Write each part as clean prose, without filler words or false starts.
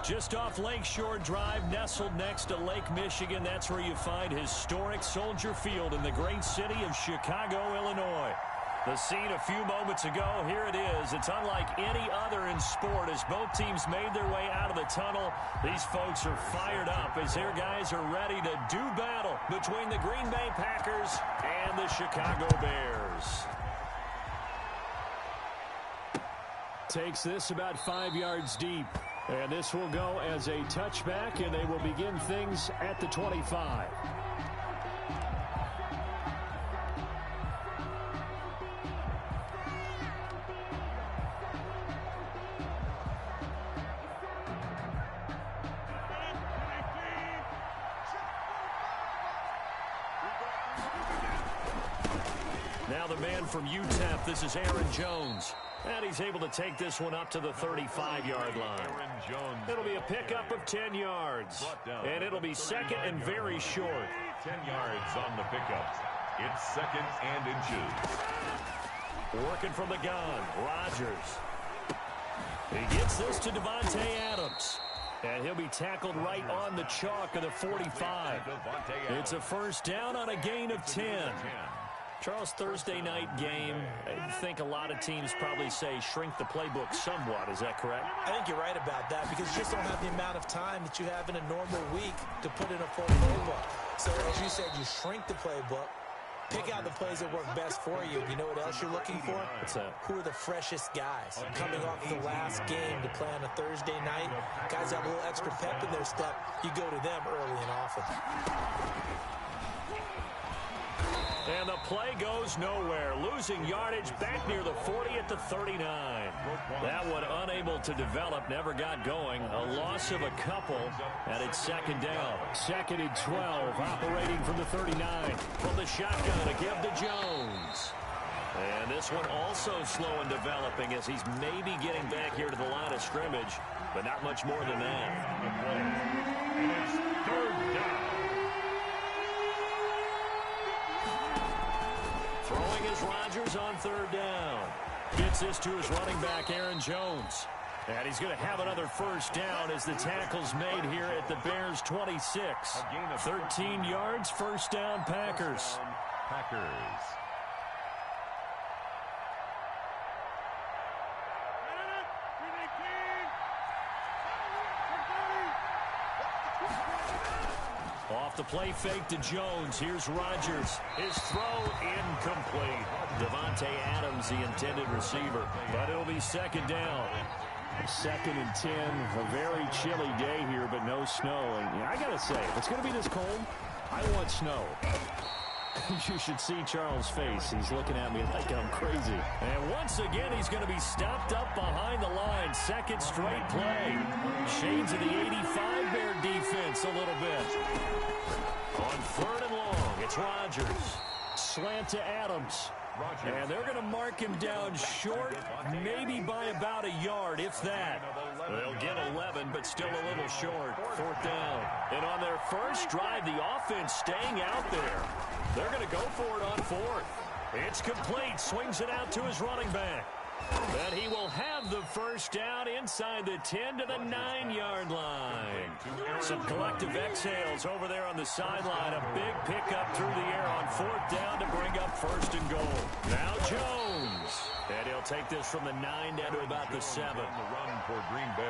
Just off Lakeshore Drive, nestled next to Lake Michigan. That's where you find historic Soldier Field in the great city of Chicago, Illinois. The scene a few moments ago, here it is. It's unlike any other in sport as both teams made their way out of the tunnel. These folks are fired up as their guys are ready to do battle between the Green Bay Packers and the Chicago Bears. Takes this about 5 yards deep. And this will go as a touchback, and they will begin things at the 25. Now the man from UTEP, this is Aaron Jones. And he's able to take this one up to the 35-yard line. It'll be a pickup of 10 yards. And it'll be second and very short. 10 yards on the pickup. It's second and inches. Working from the gun, Rodgers. He gets this to Davante Adams. And he'll be tackled right on the chalk of the 45. It's a first down on a gain of 10. Charles, Thursday night game, I think a lot of teams probably say shrink the playbook somewhat. Is that correct? I think you're right about that because you just don't have the amount of time that you have in a normal week to put in a full playbook. So as you said, you shrink the playbook, pick out the plays that work best for you. You know what else you're looking for? What's that? Who are the freshest guys coming off the last game to play on a Thursday night? Guys have a little extra pep in their step. You go to them early and often. And the play goes nowhere. Losing yardage back near the 40 at the 39. That one unable to develop, never got going. A loss of a couple, and it's second down. Second and 12, operating from the 39. From the shotgun to give to Jones. And this one also slow in developing as he's maybe getting back here to the line of scrimmage, but not much more than that. And it's third down. Throwing is Rodgers on third down. Gets this to his running back, Aaron Jones. And he's going to have another first down as the tackle's made here at the Bears' 26. 13 yards, first down, Packers. Packers. Off the play fake to Jones. Here's Rodgers. His throw incomplete. Davante Adams, the intended receiver. But it'll be second down. Second and 10. A very chilly day here, but no snow. And I got to say, if it's going to be this cold, I want snow. You should see Charles' face. He's looking at me like I'm crazy. And once again, he's going to be stopped up behind the line. Second straight play. Shades of the 85 Bear defense a little bit. On third and long, it's Rodgers. Slant to Adams. And they're going to mark him down short, maybe by about a yard, if that. They'll get 11, but still a little short. Fourth down. And on their first drive, the offense staying out there. They're going to go for it on fourth. It's complete. Swings it out to his running back. And he will have the first down inside the 10 to the 9-yard line. Some collective exhales over there on the sideline. A big pickup through the air on fourth down to bring up first and goal. Now Jones. And he'll take this from the 9 down to about the 7.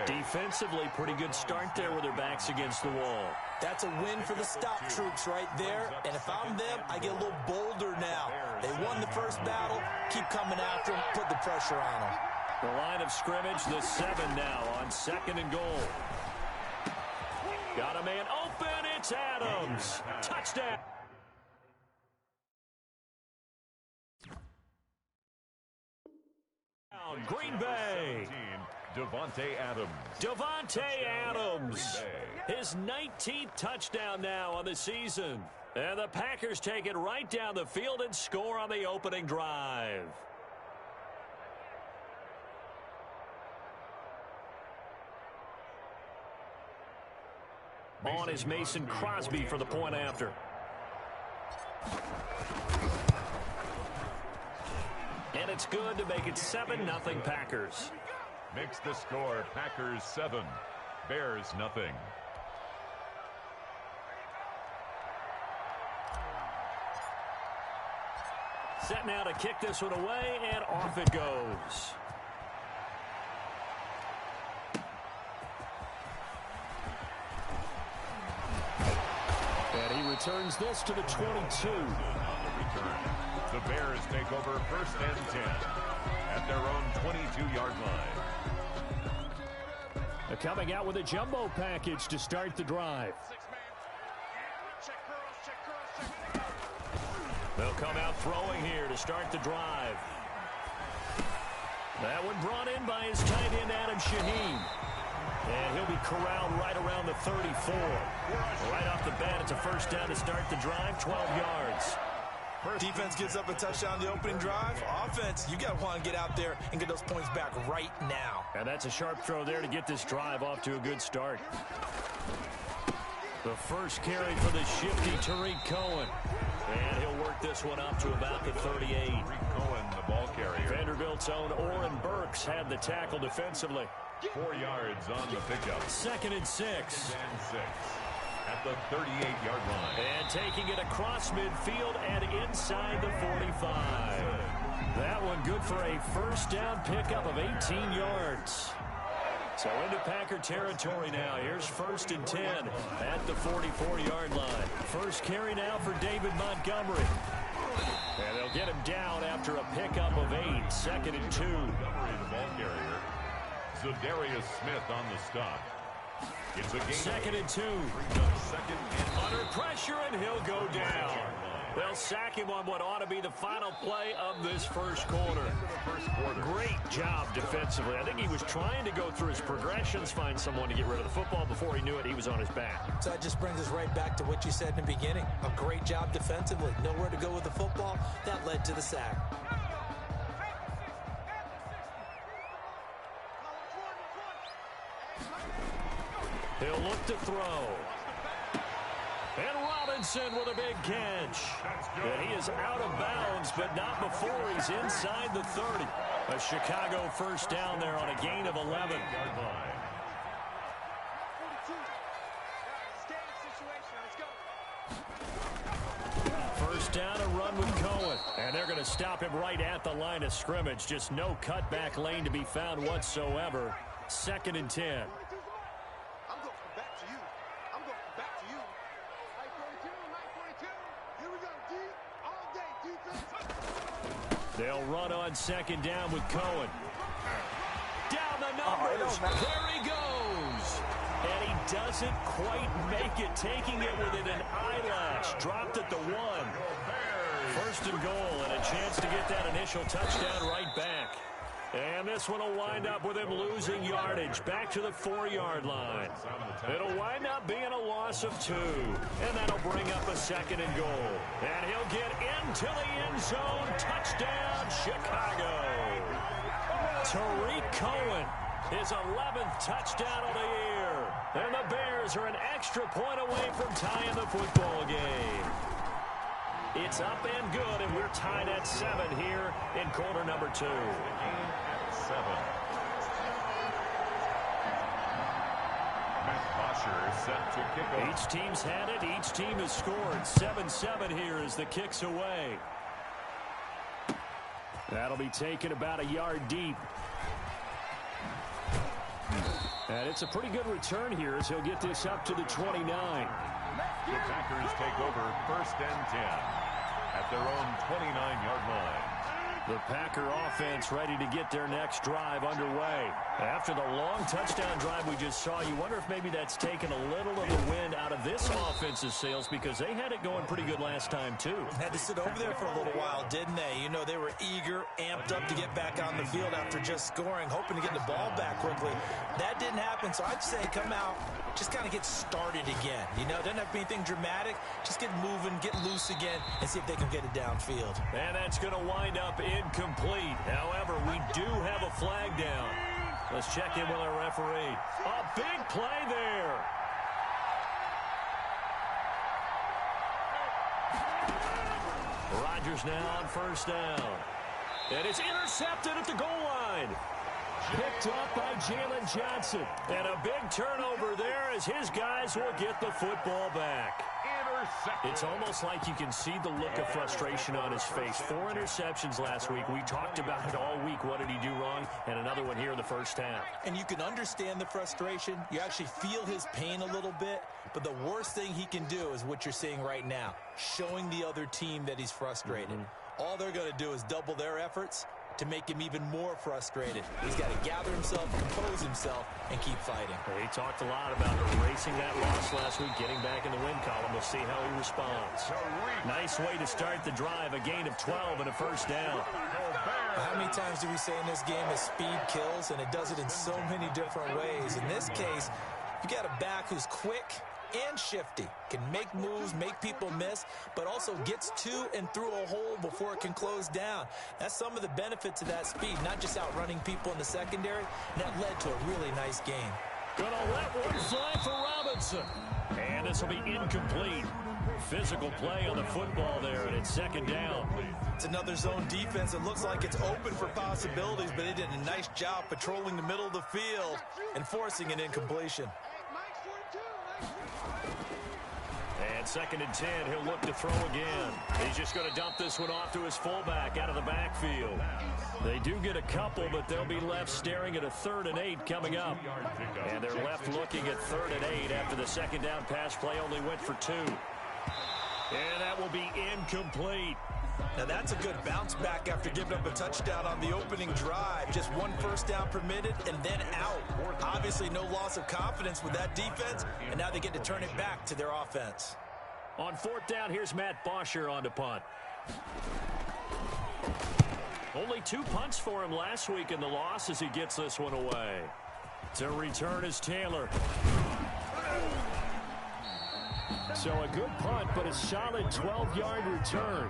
Defensively, pretty good start there with their backs against the wall. That's a win for the stop troops right there. And if I'm them, I get a little bolder now. They won the first battle. Keep coming after them. Put the pressure on them. The line of scrimmage, the 7 now on second and goal. Got a man open. It's Adams. Touchdown. Green Bay. Davante Adams. Davante Adams. His 19th touchdown now on the season. And the Packers take it right down the field and score on the opening drive. On is Mason Crosby for the point after. And it's good to make it 7-0 Packers. Makes the score Packers 7, Bears nothing. Set now to kick this one away, and off it goes. And he returns this to the 22. On the return, the Bears take over 1st and 10 at their own 22-yard line. They're coming out with a jumbo package to start the drive. They'll come out throwing here to start the drive. That one brought in by his tight end, Adam Shaheen. And he'll be corralled right around the 34. Right off the bat, it's a first down to start the drive, 12 yards. Defense gives up a touchdown the opening drive. Offense, you got to want to get out there and get those points back right now. And that's a sharp throw there to get this drive off to a good start. The first carry for the shifty Tariq Cohen. And he'll work this one up to about the 38. Tariq Cohen, the ball carrier. Vanderbilt's own Oren Burks had the tackle defensively. 4 yards on the pickup. 2nd and 6. And 6 at the 38-yard line. And taking it across midfield and inside the 45. That one good for a first down pickup of 18 yards. So into Packer territory now. Here's 1st and 10 at the 44-yard line. First carry now for David Montgomery. And they'll get him down after a pickup of 8. 2nd and 2. Montgomery, the ball carrier. Zadarius Smith on the stop. It's a game. 2nd and 2. Second and Under pressure, and he'll go down. They'll sack him on what ought to be the final play of this first quarter. Great job defensively. I think he was trying to go through his progressions, find someone to get rid of the football. Before he knew it, he was on his back. So that just brings us right back to what you said in the beginning. A great job defensively. Nowhere to go with the football. That led to the sack. He'll look to throw. And Robinson with a big catch. And he is out of bounds, but not before he's inside the 30. A Chicago first down there on a gain of 11. First down, a run with Cohen. And they're going to stop him right at the line of scrimmage. Just no cutback lane to be found whatsoever. 2nd and 10. They'll run on 2nd down with Cohen. Down the numbers. There he goes. And he doesn't quite make it, taking it within an eyelash. Dropped at the 1. 1st and goal, and a chance to get that initial touchdown right back. And this one will wind up with him losing yardage back to the 4-yard line. It'll wind up being a loss of 2. And that'll bring up a 2nd and goal. And he'll get into the end zone. Touchdown, Chicago. Tariq Cohen, his 11th touchdown of the year. And the Bears are an extra point away from tying the football game. It's up and good, and we're tied at 7 here in quarter number 2. 7. Matt Bosher set to kick off. Each team's had it. Each team has scored. 7-7 here as the kick's away. That'll be taken about a yard deep. And it's a pretty good return here as he'll get this up to the 29. The Packers take over 1st and 10 at their own 29-yard line. The Packer offense ready to get their next drive underway. After the long touchdown drive we just saw, you wonder if maybe that's taken a little of the wind out of this offense's sails, because they had it going pretty good last time, too. Had to sit over there for a little while, didn't they? You know, they were eager, amped up to get back on the field after just scoring, hoping to get the ball back quickly. That didn't happen, so I'd say come out, just kind of get started again. You know, doesn't have to be anything dramatic. Just get moving, get loose again, and see if they can get it downfield. And that's going to wind up incomplete. However, we do have a flag down. Let's check in with our referee. A big play there. Rodgers now on 1st down. And it's intercepted at the goal line. Picked off by Jalen Johnson. And a big turnover there as his guys will get the football back. It's almost like you can see the look of frustration on his face. 4 interceptions last week. We talked about it all week. What did he do wrong? And another one here in the first half. And you can understand the frustration. You actually feel his pain a little bit. But the worst thing he can do is what you're seeing right now, showing the other team that he's frustrated. All they're going to do is double their efforts to make him even more frustrated. He's got to gather himself, compose himself, and keep fighting. He talked a lot about erasing that loss last week, getting back in the win column. We'll see how he responds. Nice way to start the drive, a gain of 12 and a first down. How many times do we say in this game that speed kills, and it does it in so many different ways? In this case, you got a back who's quick and shifty, can make moves, make people miss, but also gets to and through a hole before it can close down. That's some of the benefits of that speed, not just outrunning people in the secondary. And that led to a really nice game. Gonna let one fly for Robinson. And this will be incomplete. Physical play on the football there, and it's second down. It's another zone defense. It looks like it's open for possibilities, but they did a nice job patrolling the middle of the field and forcing an incompletion. And second and 10, he'll look to throw again. He's just going to dump this one off to his fullback out of the backfield. They do get a couple, but they'll be left staring at a 3rd and 8 coming up. And they're left looking at 3rd and 8 after the second down pass play only went for 2. And that will be incomplete. Now that's a good bounce back after giving up a touchdown on the opening drive. Just 1 first down permitted and then out. Obviously no loss of confidence with that defense, and now they get to turn it back to their offense. On 4th down, here's Matt Bosher on to punt. Only 2 punts for him last week in the loss as he gets this one away. To return is Taylor. So a good punt, but a solid 12-yard return.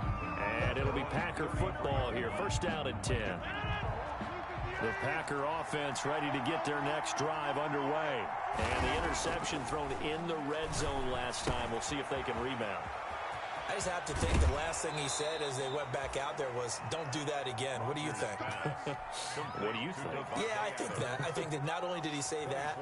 And it'll be Packer football here. First down and 10. The Packer offense ready to get their next drive underway. And the interception thrown in the red zone last time. We'll see if they can rebound. I just have to think the last thing he said as they went back out there was, don't do that again. What do you think? What do you think? Yeah, I think that. I think that not only did he say that,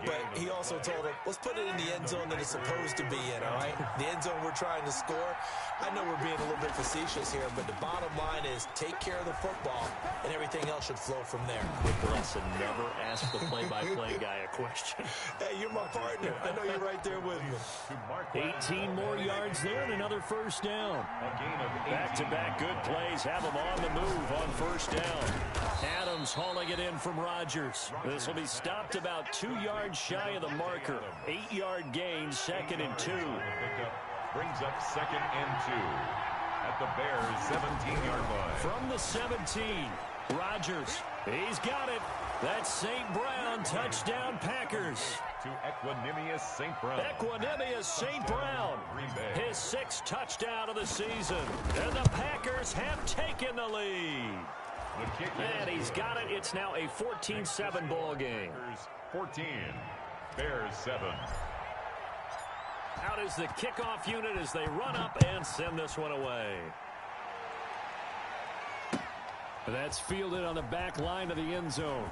but he also told him, let's put it in the end zone that it's supposed to be in, all right? The end zone we're trying to score. I know we're being a little bit facetious here, but the bottom line is take care of the football, and everything else should flow from there. Quick lesson, never ask the play-by-play guy a question. Hey, you're my partner. I know you're right there with me. 18 more yards there and another first down. Back-to-back good plays have them on the move on first down. Adams hauling it in from Rodgers. This will be stopped about 2 yards shy of the marker. 8-yard gain, 2nd and 2. Brings up 2nd and 2 at the Bears' 17-yard line. From the 17, Rodgers. He's got it. That's St. Brown. Touchdown, Packers. To Equanimous St. Brown. Equanimous St. Brown. His 6th touchdown of the season. And the Packers have taken the lead. And he's got it. It's now a 14-7 ball game. 14, Bears 7. Out is the kickoff unit as they run up and send this one away. That's fielded on the back line of the end zone.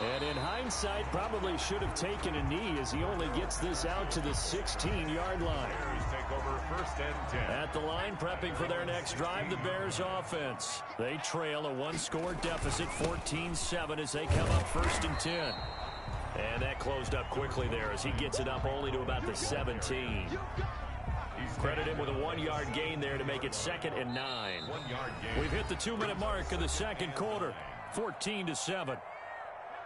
And in hindsight, probably should have taken a knee as he only gets this out to the 16-yard line. Bears take over 1st and 10. At the line, prepping for their next drive, the Bears offense. They trail a 1-score deficit, 14-7, as they come up 1st and 10. And that closed up quickly there as he gets it up only to about the 17. Credit him with a 1-yard gain there to make it 2nd and 9. 1-yard gain. We've hit the 2-minute mark of the second quarter, 14-7.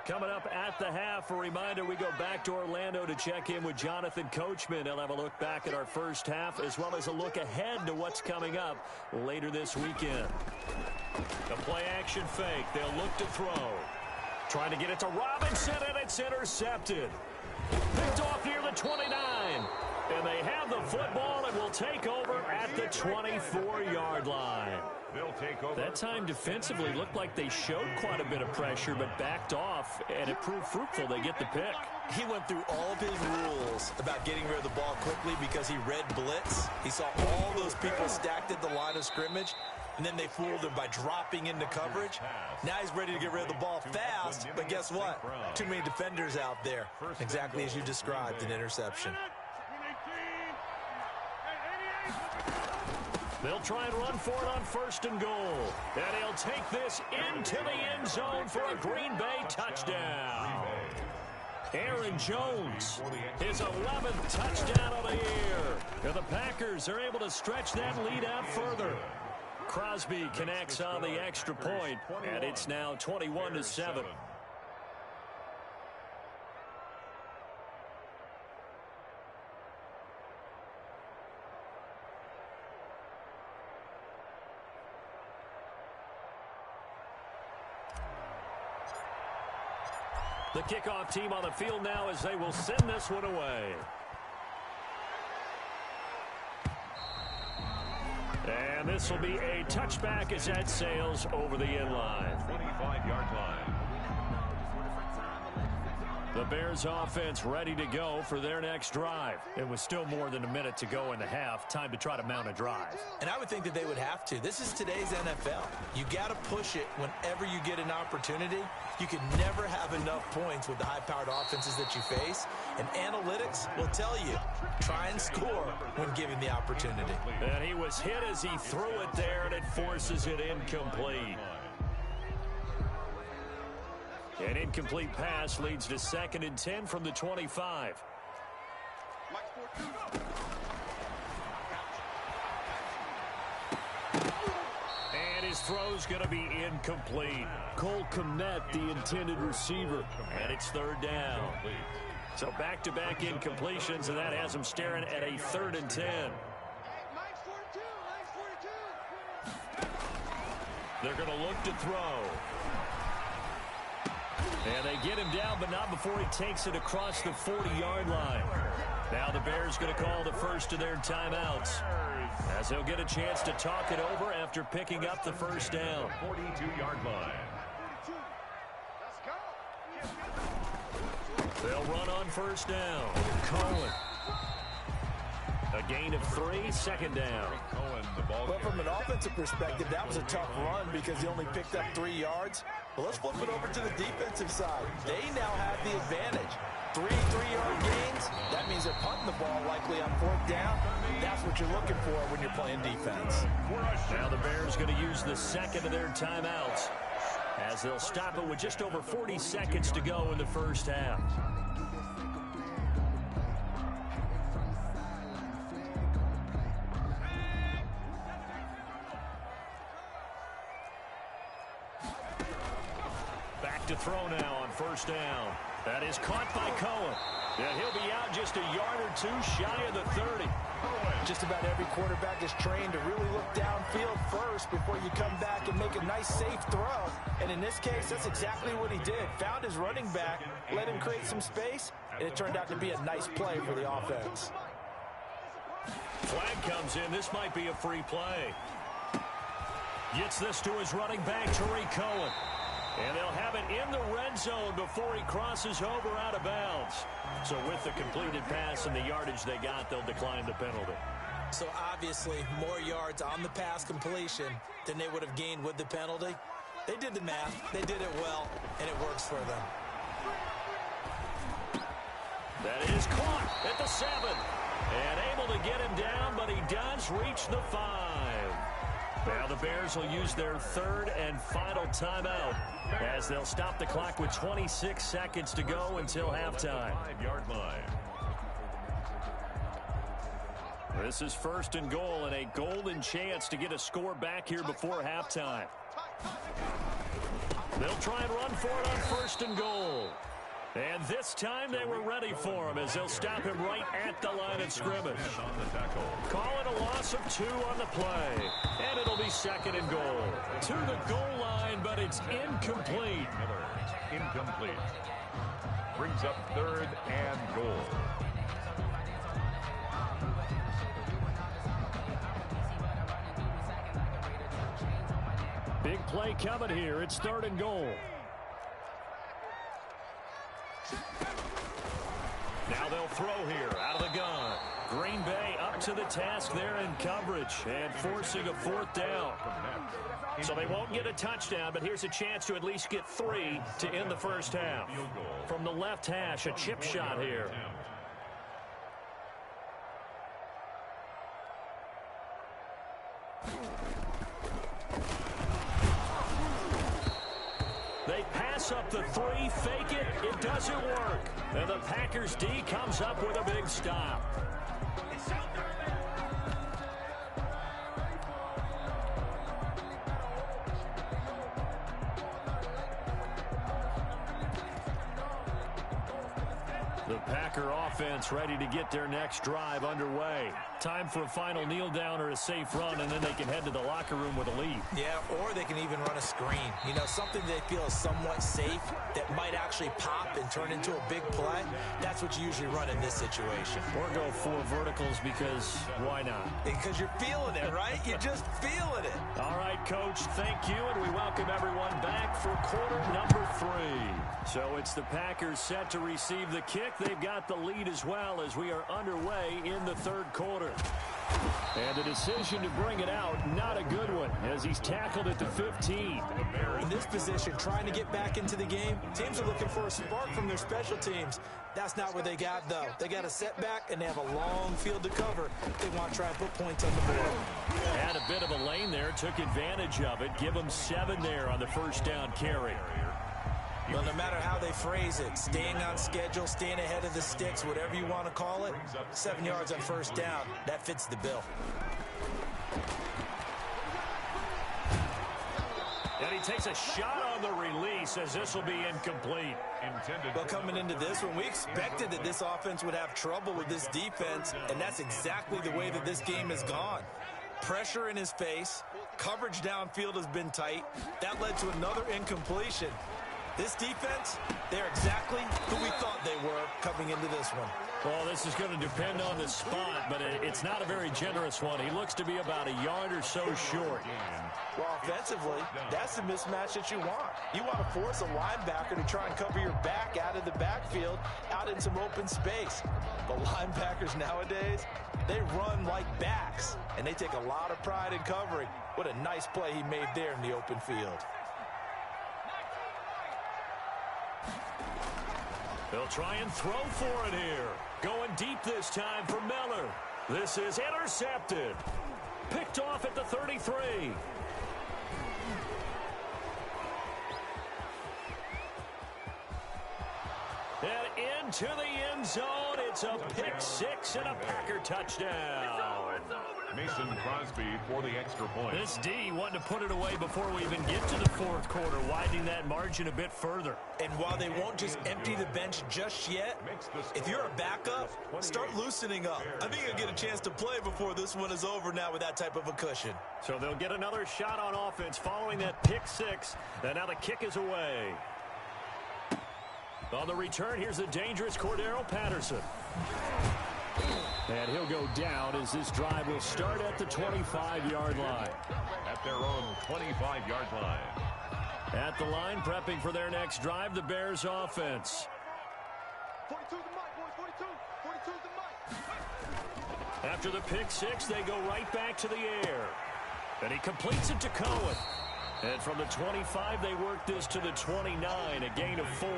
Coming up at the half, a reminder, we go back to Orlando to check in with Jonathan Coachman. He'll have a look back at our first half as well as a look ahead to what's coming up later this weekend. The play-action fake. They'll look to throw. Trying to get it to Robinson, and it's intercepted. Picked off near the 29. And they have the football and will take over at the 24-yard line. They'll take over. That time defensively looked like they showed quite a bit of pressure but backed off, and it proved fruitful. They get the pick. He went through all of his rules about getting rid of the ball quickly because he read blitz. He saw all those people stacked at the line of scrimmage, and then they fooled him by dropping into coverage. Now he's ready to get rid of the ball fast, but guess what? Too many defenders out there. Exactly as you described, an interception. They'll try and run for it on 1st and goal. And he'll take this into the end zone for a Green Bay touchdown. Aaron Jones, his 11th touchdown of the year. And the Packers are able to stretch that lead out further. Crosby connects on the extra point, and it's now 21-7. The kickoff team on the field now as they will send this one away. And this will be a touchback as that sails over the end line. 25-yard line. The Bears offense ready to go for their next drive. It was still more than a minute to go in the half. Time to try to mount a drive. And I would think that they would have to. This is today's NFL. You got to push it whenever you get an opportunity. You can never have enough points with the high-powered offenses that you face. And analytics will tell you, try and score when given the opportunity. And he was hit as he threw it there, and it forces it incomplete. An incomplete pass leads to 2nd and 10 from the 25. And his throw's going to be incomplete. Cole Kmet, the intended receiver. And it's 3rd down. So back-to-back incompletions, and that has him staring at a 3rd and 10. They're going to look to throw. And they get him down, but not before he takes it across the 40-yard line. Now the Bears going to call the first of their timeouts, as they'll get a chance to talk it over after picking up the 1st down. 42-yard line. They'll run on 1st down. Cohen. A gain of 3, 2nd down. But from an offensive perspective, that was a tough run because he only picked up 3 yards. Well, let's flip it over to the defensive side. They now have the advantage. 3 3-yard gains. That means they're punting the ball likely on 4th down. That's what you're looking for when you're playing defense. Now the Bears going to use the 2nd of their timeouts, as they'll stop it with just over 40 seconds to go in the 1st half. To throw now on 1st down. That is caught by Cohen. And he'll be out just a yard or 2 shy of the 30. Just about every quarterback is trained to really look downfield first before you come back and make a nice, safe throw. And in this case, that's exactly what he did. Found his running back, let him create some space, and it turned out to be a nice play for the offense. Flag comes in. This might be a free play. Gets this to his running back, Tariq Cohen. And they'll have it in the red zone before he crosses over out of bounds. So with the completed pass and the yardage they got, they'll decline the penalty. So obviously more yards on the pass completion than they would have gained with the penalty. They did the math. They did it well, and it works for them. That is caught at the 7. And able to get him down, but he does reach the 5. Now the Bears will use their 3rd and final timeout, as they'll stop the clock with 26 seconds to go until halftime. 5-yard line. This is 1st and goal, and a golden chance to get a score back here before halftime. They'll try and run for it on 1st and goal. And this time they were ready for him, as they'll stop him right at the line of scrimmage. Calling a loss of 2 on the play. And it'll be 2nd and goal. To the goal line, but it's incomplete. Incomplete. Brings up 3rd and goal. Big play coming here. It's 3rd and goal. Now they'll throw here out of the gun. Green Bay up to the task there in coverage and forcing a 4th down. So they won't get a touchdown, but here's a chance to at least get 3 to end the first half. From the left hash, a chip shot here. They pass up the 3, fake it, it doesn't work. And the Packers D comes up with a big stop. The Packer offense ready to get their next drive underway. Time for a final kneel down or a safe run, and then they can head to the locker room with a lead. Yeah, or they can even run a screen. You know, something they feel is somewhat safe that might actually pop and turn into a big play. That's what you usually run in this situation. Or go 4 verticals because why not? Because you're feeling it, right? You're just feeling it. All right, Coach, thank you, and we welcome everyone back for quarter number 3. So it's the Packers set to receive the kick. They've got the lead as well as we are underway in the 3rd quarter. And the decision to bring it out, not a good one, as he's tackled at the 15. In this position, trying to get back into the game, teams are looking for a spark from their special teams. That's not what they got, though. They got a setback, and they have a long field to cover. They want to try and put points on the board. Had a bit of a lane there, took advantage of it. Give them 7 there on the 1st down carry. Well, no matter how they phrase it, staying on schedule, staying ahead of the sticks, whatever you want to call it, 7 yards on 1st down, that fits the bill. And he takes a shot on the release as this will be incomplete. Well, coming into this one, we expected that this offense would have trouble with this defense, and that's exactly the way that this game has gone. Pressure in his face, coverage downfield has been tight. That led to another incompletion. This defense, they're exactly who we thought they were coming into this one. Well, this is going to depend on the spot, but it's not a very generous one. He looks to be about a yard or so short. Well, offensively, that's the mismatch that you want. You want to force a linebacker to try and cover your back out of the backfield, out in some open space. The linebackers nowadays, they run like backs, and they take a lot of pride in covering. What a nice play he made there in the open field. They'll try and throw for it here. Going deep this time for Miller. This is intercepted. Picked off at the 33. And into the end zone. It's a pick 6 and a Packer touchdown. Mason Crosby for the extra point. This D wanting to put it away before we even get to the 4th quarter, widening that margin a bit further. And while they won't just empty the bench just yet, if you're a backup, start loosening up. I think you'll get a chance to play before this one is over now with that type of a cushion. So they'll get another shot on offense following that pick 6. And now the kick is away. On the return, here's the dangerous Cordero Patterson. And he'll go down as this drive will start at the 25-yard line. At their own 25-yard line. At the line, prepping for their next drive, the Bears offense. 42 the mic, boys, 42 the mic. After the pick 6, they go right back to the air. And he completes it to Cohen. And from the 25, they work this to the 29, a gain of 4.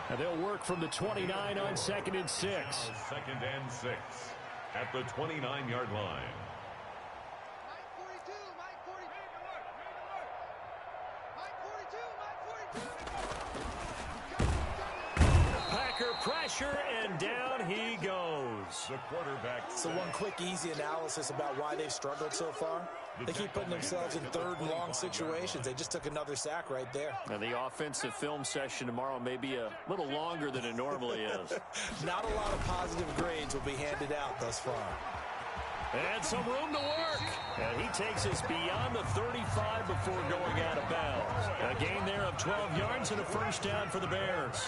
And they'll work from the 29 on 2nd and 6. 2nd and 6 at the 29-yard line. Mike 42, Mike 42. Mike 42, Mike 42. Packer pressure, and down he goes. The quarterback. So one quick, easy analysis about why they've struggled so far. They keep putting themselves in 3rd and long situations. They just took another sack right there. And the offensive film session tomorrow may be a little longer than it normally is. Not a lot of positive grades will be handed out thus far. And some room to work. And he takes us beyond the 35 before going out of bounds. A gain there of 12 yards and a 1st down for the Bears.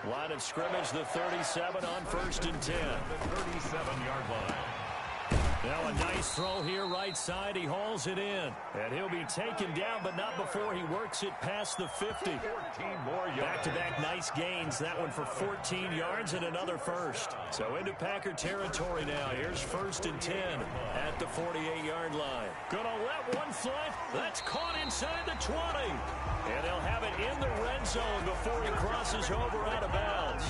Line of scrimmage, the 37 on 1st and 10. The 37-yard line. Now a nice throw here right side. He hauls it in. And he'll be taken down, but not before he works it past the 50. 14 more yards. Back-to-back nice gains. That one for 14 yards and another first. So into Packer territory now. Here's 1st and 10 at the 48-yard line. Gonna let one fly. That's caught inside the 20. And they'll have it in the red zone before he crosses over out of bounds.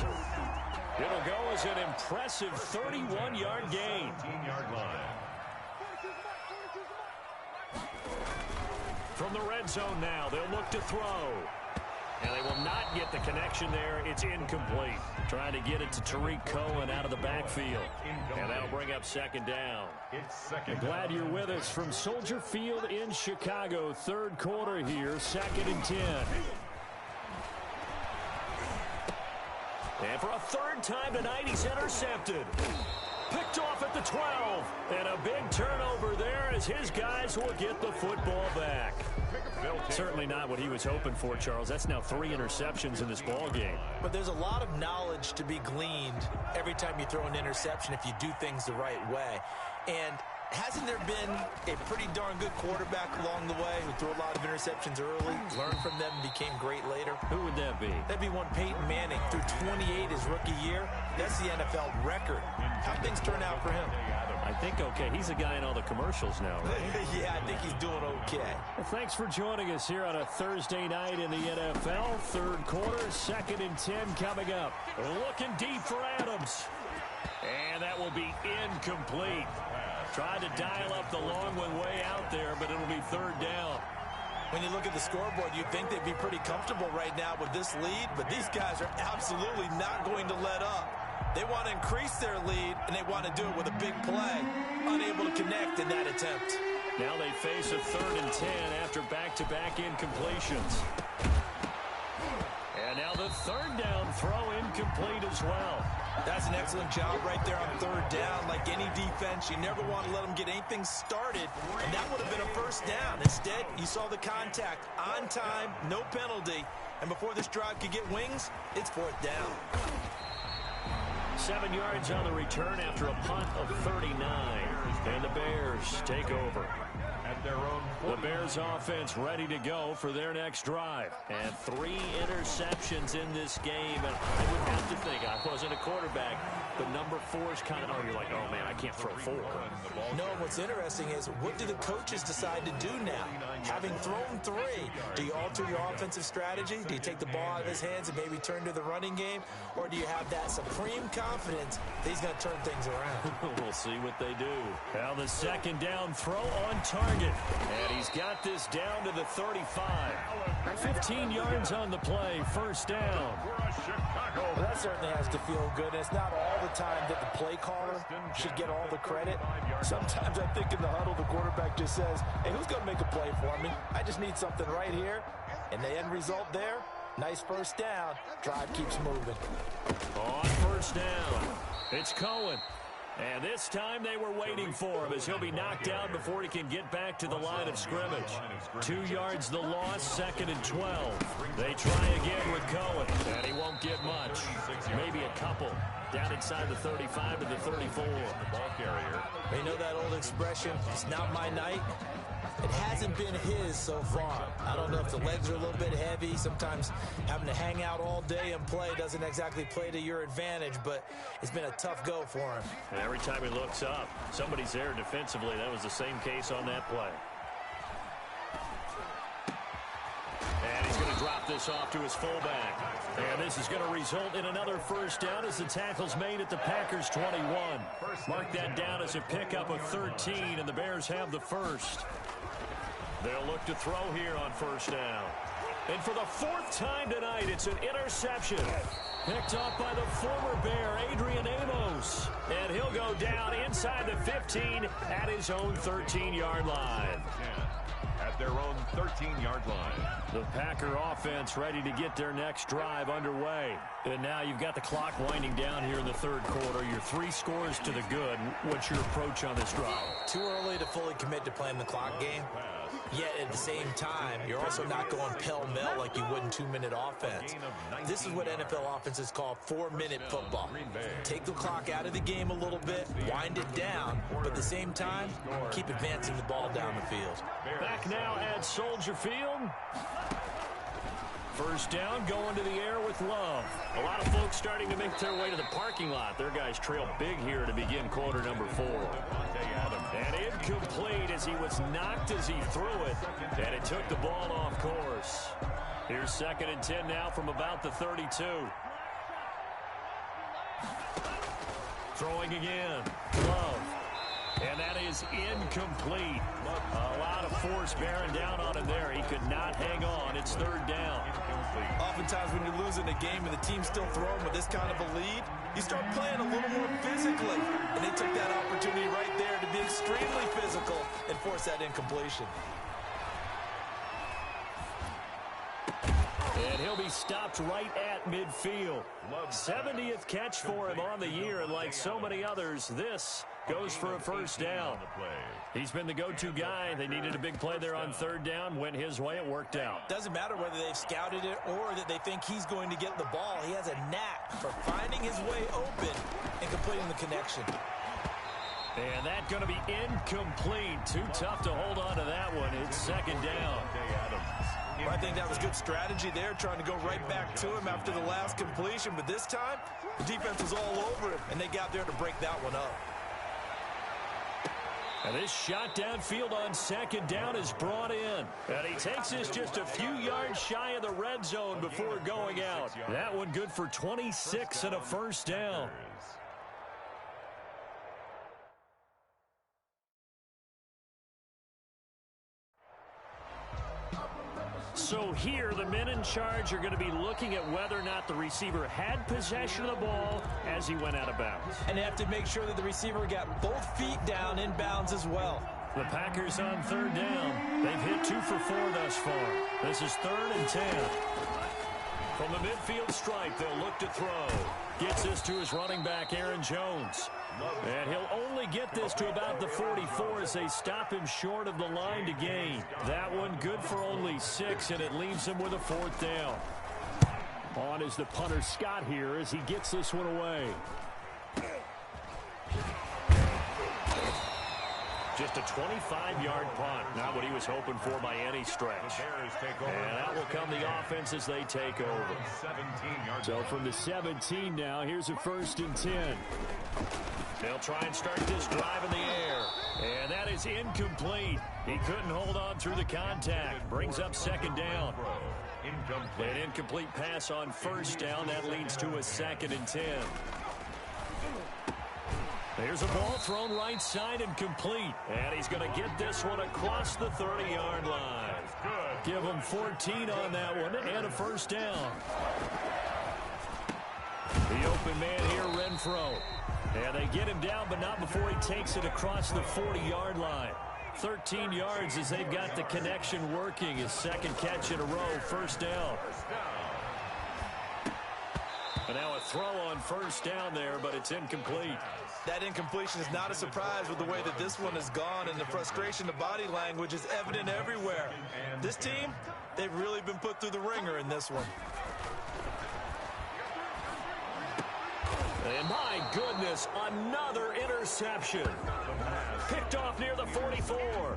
It'll go as an impressive 31-yard gain. 15-yard line. From the red zone now, they'll look to throw. And they will not get the connection there. It's incomplete. Trying to get it to Tariq Cohen out of the backfield. And that'll bring up 2nd down. It's 2nd. Glad you're with us from Soldier Field in Chicago. 3rd quarter here, 2nd and 10. And for a 3rd time tonight, he's intercepted. Picked off at the 12. And a big turnover there as his guys will get the football back. Certainly not what he was hoping for, Charles. That's now 3 interceptions in this ball game. But there's a lot of knowledge to be gleaned every time you throw an interception if you do things the right way. And hasn't there been a pretty darn good quarterback along the way who threw a lot of interceptions early, learned from them, and became great later? Who would that be? That'd be one Peyton Manning. Threw 28 his rookie year. That's the NFL record. How'd things turn out for him? I think okay. He's a guy in all the commercials now, right? Yeah, I think he's doing okay. Well, thanks for joining us here on a Thursday night in the NFL. 3rd quarter, 2nd and 10 coming up. Looking deep for Adams. And that will be incomplete. Tried to dial up the long one way out there, but it'll be 3rd down. When you look at the scoreboard, you'd think they'd be pretty comfortable right now with this lead, but these guys are absolutely not going to let up. They want to increase their lead, and they want to do it with a big play. Unable to connect in that attempt. Now they face a 3rd and 10 after back-to-back incompletions. And now the 3rd down throw incomplete as well. That's an excellent job right there on 3rd down. Like any defense, you never want to let them get anything started, and that would have been a 1st down. Instead, you saw the contact on time, no penalty, and before this drive could get wings, it's 4th down. 7 yards on the return after a punt of 39. And the Bears take over. At their own 40. The Bears offense ready to go for their next drive. And 3 interceptions in this game. And I would have to think, I wasn't a quarterback, but number 4 is kind of, you're like, oh man, I can't throw 4. No, what's interesting is, what do the coaches decide to do now? Having thrown 3, do you alter your offensive strategy? Do you take the ball out of his hands and maybe turn to the running game? Or do you have that supreme confidence that he's going to turn things around? We'll see what they do. Now the 2nd down throw on target. And he's got this down to the 35. 15 yards on the play, 1st down. Well, that certainly has to feel good. It's not all the time that the play caller should get all the credit. Sometimes I think in the huddle, the quarterback just says, hey, who's going to make a play for me? I just need something right here. And the end result there, nice 1st down. Drive keeps moving. On 1st down, it's Cohen. And this time they were waiting for him as he'll be knocked down before he can get back to the line of scrimmage. 2 yards the loss, 2nd and 12. They try again with Cohen, and he won't get much. Maybe a couple. Down inside the 35 to the 34. The ball carrier. You know that old expression, it's not my night? It hasn't been his so far. I don't know if the legs are a little bit heavy. Sometimes having to hang out all day and play doesn't exactly play to your advantage, but it's been a tough go for him. And every time he looks up, somebody's there defensively. That was the same case on that play. And he's going to drop this off to his fullback. And this is going to result in another 1st down as the tackle's made at the Packers' 21. Mark that down as a pickup of 13, and the Bears have the 1st. They'll look to throw here on 1st down. And for the 4th time tonight, it's an interception. Picked off by the former Bear, Adrian Amos. And he'll go down inside the 15 at his own 13-yard line. At their own 13-yard line. The Packer offense ready to get their next drive underway. And now you've got the clock winding down here in the 3rd quarter. Your 3 scores to the good. What's your approach on this drive? Too early to fully commit to playing the clock game. Yet at the same time, you're also not going pell-mell like you would in 2-minute offense. This is what NFL offenses call 4-minute football. Take the clock out of the game a little bit, wind it down, but at the same time, keep advancing the ball down the field. Back now at Soldier Field. First down, going to the air with Love. A lot of folks starting to make their way to the parking lot. Their guys trail big here to begin quarter number 4. And incomplete as he was knocked as he threw it. And it took the ball off course. Here's 2nd and 10 now from about the 32. Throwing again. Love. And that is incomplete. A lot of force bearing down on him there. He could not hang on. It's 3rd down. Oftentimes when you're losing a game and the team's still throwing with this kind of a lead, you start playing a little more physically. And they took that opportunity right there to be extremely physical and force that incompletion. And he'll be stopped right at midfield. 70th catch for him on the year, and like so many others, this goes for a first down. He's been the go-to guy. They needed a big play there on 3rd down. Went his way. It worked out. Doesn't matter whether they've scouted it or that they think he's going to get the ball. He has a knack for finding his way open and completing the connection. And that's going to be incomplete. Too tough to hold on to that one. It's 2nd down. Well, I think that was good strategy there, trying to go right back to him after the last completion. But this time, the defense was all over him, and they got there to break that one up. And this shot downfield on 2nd down is brought in. And he takes this just a few yards shy of the red zone before going out. That one good for 26 and a first down. So here, the men in charge are going to be looking at whether or not the receiver had possession of the ball as he went out of bounds. And they have to make sure that the receiver got both feet down in bounds as well. The Packers on 3rd down. They've hit 2 for 4 thus far. This is 3rd and 10. From the midfield stripe, they'll look to throw. Gets this to his running back, Aaron Jones. And he'll only get this to about the 44 as they stop him short of the line to gain. That one good for only 6, and it leaves him with a 4th down. On is the punter, Scott, here as he gets this one away. Just a 25-yard punt. Not what he was hoping for by any stretch. And out will come the offense as they take over. So from the 17 now, here's a 1st and 10. They'll try and start this drive in the air. And that is incomplete. He couldn't hold on through the contact. Brings up 2nd down. An incomplete pass on 1st down. That leads to a 2nd and 10. There's a ball thrown right side and complete. And he's going to get this one across the 30-yard line. Give him 14 on that one and a first down. The open man here, Renfro. And they get him down, but not before he takes it across the 40-yard line. 13 yards as they've got the connection working. His 2nd catch in a row, first down. And now a throw on 1st down there, but it's incomplete. That incompletion is not a surprise with the way that this one has gone, and the frustration, the body language is evident everywhere. This team, they've really been put through the ringer in this one. And my goodness, another interception. Picked off near the 44.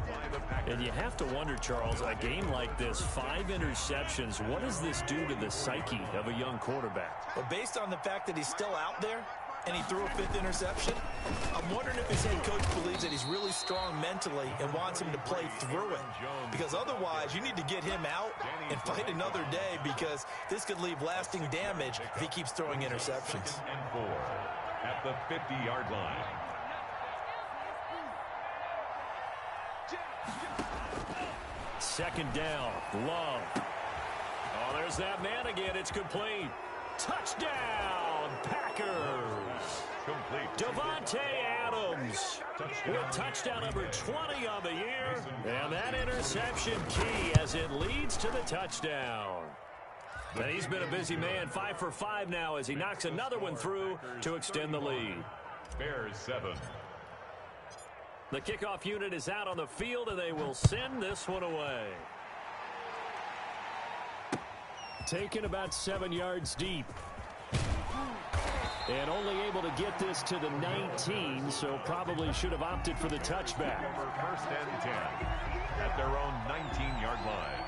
And you have to wonder, Charles, a game like this, 5 interceptions, what does this do to the psyche of a young quarterback? But based on the fact that he's still out there and he threw a 5th interception, I'm wondering if his head coach believes that he's really strong mentally and wants him to play through it. Because otherwise, you need to get him out and fight another day, because this could leave lasting damage if he keeps throwing interceptions. And 4 at the 50-yard line. Second down, Love. Oh, there's that man again. It's complete. Touchdown, Packers. Complete. Davante Adams with touchdown number 20 on the year. And that interception key as it leads to the touchdown. And he's been a busy man, 5 for 5 now as he knocks another one through to extend the lead. Bears 7. The kickoff unit is out on the field, and they will send this one away. Taken about 7 yards deep. And only able to get this to the 19, so probably should have opted for the touchback. First and 10 at their own 19-yard line.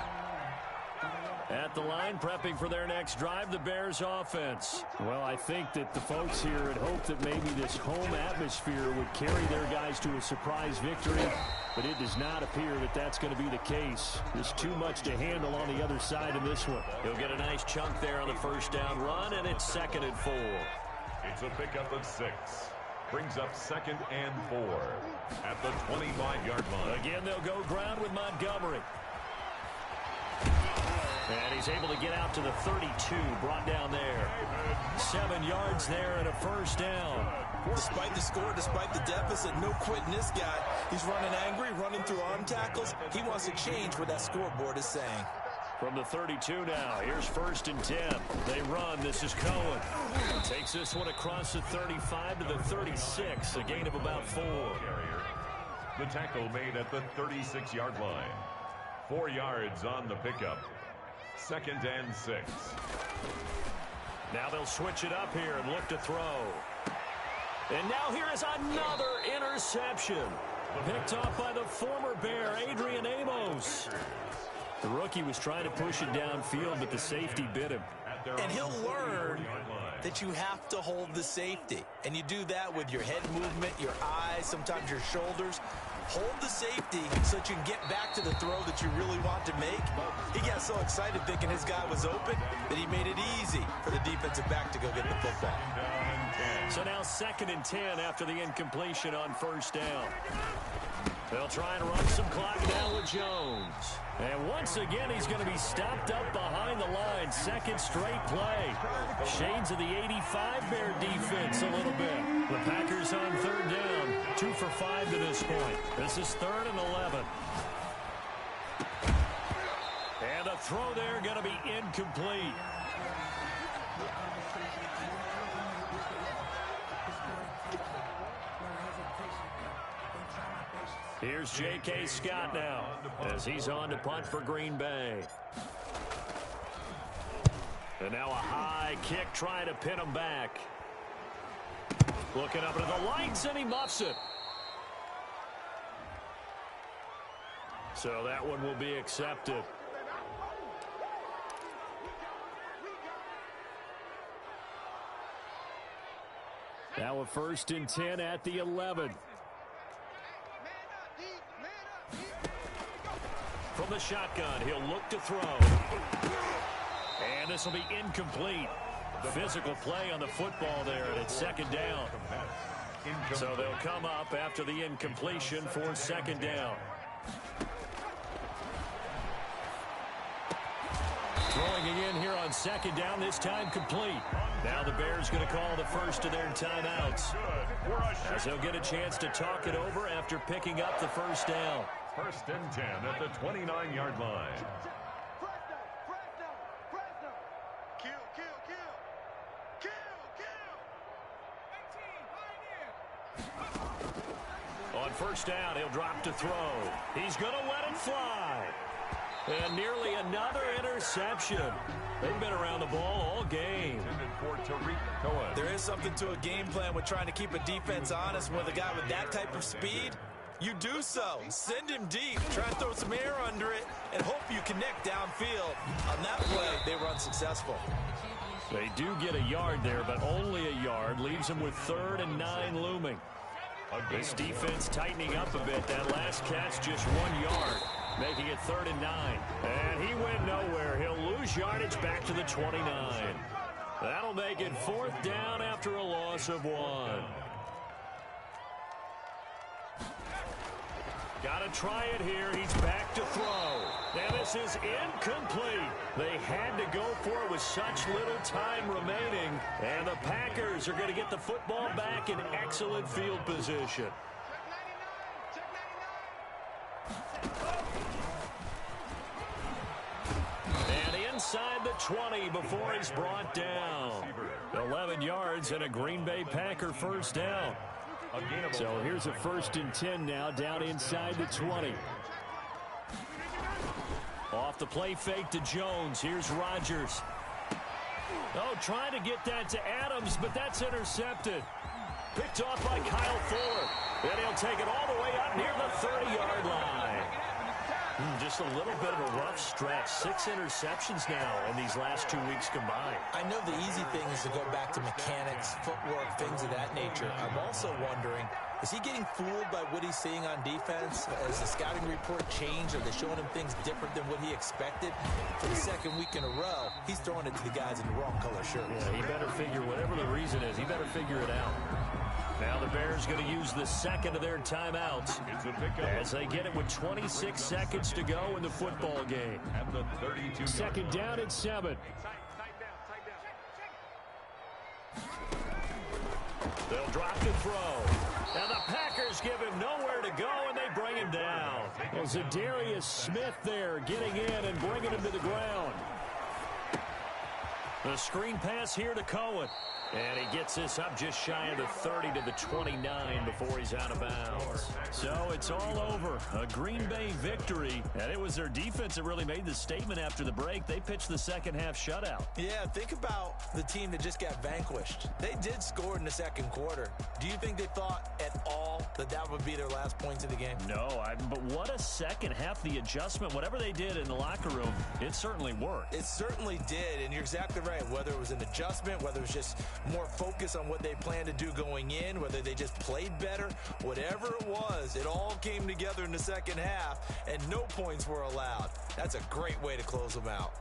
At the line, prepping for their next drive, the Bears offense. Well, I think that the folks here had hoped that maybe this home atmosphere would carry their guys to a surprise victory, but it does not appear that that's going to be the case. There's too much to handle on the other side of this one. He'll get a nice chunk there on the first down run, and it's 2nd and 4. It's a pickup of 6. Brings up 2nd and 4 at the 25-yard line. Again, they'll go ground with Montgomery. And he's able to get out to the 32, brought down there. 7 yards there and a first down. Despite the score, despite the deficit, no quitting this guy. He's running angry, running through arm tackles. He wants to change what that scoreboard is saying. From the 32 now, here's 1st and 10. They run. This is Cohen. Takes this one across the 35 to the 36, a gain of about 4. The tackle made at the 36-yard line. 4 yards on the pickup. 2nd and 6. Now they'll switch it up here and look to throw. And now here is another interception. Picked off by the former Bear, Adrian Amos. The rookie was trying to push it downfield, but the safety bit him. And he'll learn that you have to hold the safety. And you do that with your head movement, your eyes, sometimes your shoulders. Hold the safety so that you can get back to the throw that you really want to make. He got so excited thinking his guy was open that he made it easy for the defensive back to go get the football. So now 2nd and 10 after the incompletion on first down. They'll try and run some clock now with Jones. And once again, he's going to be stopped up behind the line. 2nd straight play. Shades of the 85 Bear defense a little bit. The Packers on 3rd down. 2 for 5 to this point. This is 3rd and 11. And a throw there going to be incomplete. Here's J.K. Scott now as he's on to punt for Green Bay. And now a high kick trying to pin him back. Looking up into the lights, and he muffs it. So that one will be accepted. Now a 1st and 10 at the 11. From the shotgun, he'll look to throw. And this will be incomplete. Physical play on the football there, and it's 2nd down. So they'll come up after the incompletion for 2nd down. Throwing again here on 2nd down, this time complete. Now the Bears going to call the first of their timeouts, as they'll get a chance to talk it over after picking up the first down. 1st and 10 at the 29-yard line. On 1st down, he'll drop to throw. He's going to let it fly. And nearly another interception. They've been around the ball all game. There is something to a game plan with trying to keep a defense honest with a guy with that type of speed. You do so. Send him deep. Try and throw some air under it and hope you connect downfield. On that play, they were unsuccessful. They do get a yard there, but only a yard. Leaves them with 3rd and 9 looming. This defense tightening up a bit. That last catch just 1 yard, making it 3rd and 9. And he went nowhere. He'll lose yardage back to the 29. That'll make it 4th down after a loss of 1. Got to try it here. He's back to throw. And this is incomplete. They had to go for it with such little time remaining. And the Packers are going to get the football back in excellent field position. And inside the 20 before he's brought down. 11 yards and a Green Bay Packer first down. A gain of So here's a 1st and 10 now, down inside the 20. Off the play fake to Jones. Here's Rodgers. Oh, trying to get that to Adams, but that's intercepted. Picked off by Kyle Fuller. Then he'll take it all the way up near the 30-yard line. Just a little bit of a rough stretch. 6 interceptions now in these last 2 weeks combined. I know the easy thing is to go back to mechanics, footwork, things of that nature. I'm also wondering, is he getting fooled by what he's seeing on defense? Has the scouting report changed? Are they showing him things different than what he expected? For the 2nd week in a row, he's throwing it to the guys in the wrong color shirts. Yeah, he better figure, whatever the reason is, he better figure it out. Now the Bears going to use the 2nd of their timeouts as they get it with 26 seconds to go in the football game. at the 32. 2nd down and 7. They'll drop the throw. And the Packers give him nowhere to go, and they bring him down. Well, Zadarius Smith there getting in and bringing him to the ground. The screen pass here to Cohen. And he gets this up just shy of the 30 to the 29 before he's out of bounds. So it's all over. A Green Bay victory. And it was their defense that really made the statement after the break. They pitched the 2nd half shutout. Yeah, think about the team that just got vanquished. They did score in the 2nd quarter. Do you think they thought at all that that would be their last points of the game? No, but what a 2nd half. The adjustment, whatever they did in the locker room, it certainly worked. It certainly did, and you're exactly right. Whether it was an adjustment, whether it was just more focus on what they planned to do going in, whether they just played better, whatever it was, it all came together in the 2nd half, and no points were allowed. That's a great way to close them out.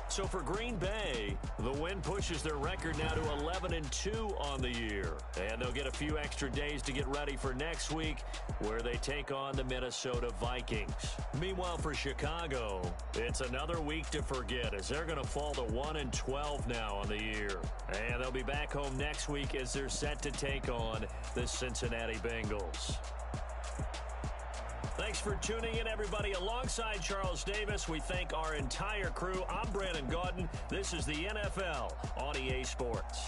So for Green Bay, the win pushes their record now to 11-2 on the year. And they'll get a few extra days to get ready for next week, where they take on the Minnesota Vikings. Meanwhile, for Chicago, it's another week to forget, as they're going to fall to 1-12 now on the year. And they'll be back home next week as they're set to take on the Cincinnati Bengals. Thanks for tuning in, everybody. Alongside Charles Davis, we thank our entire crew. I'm Brandon Gaudin. This is the NFL on EA Sports.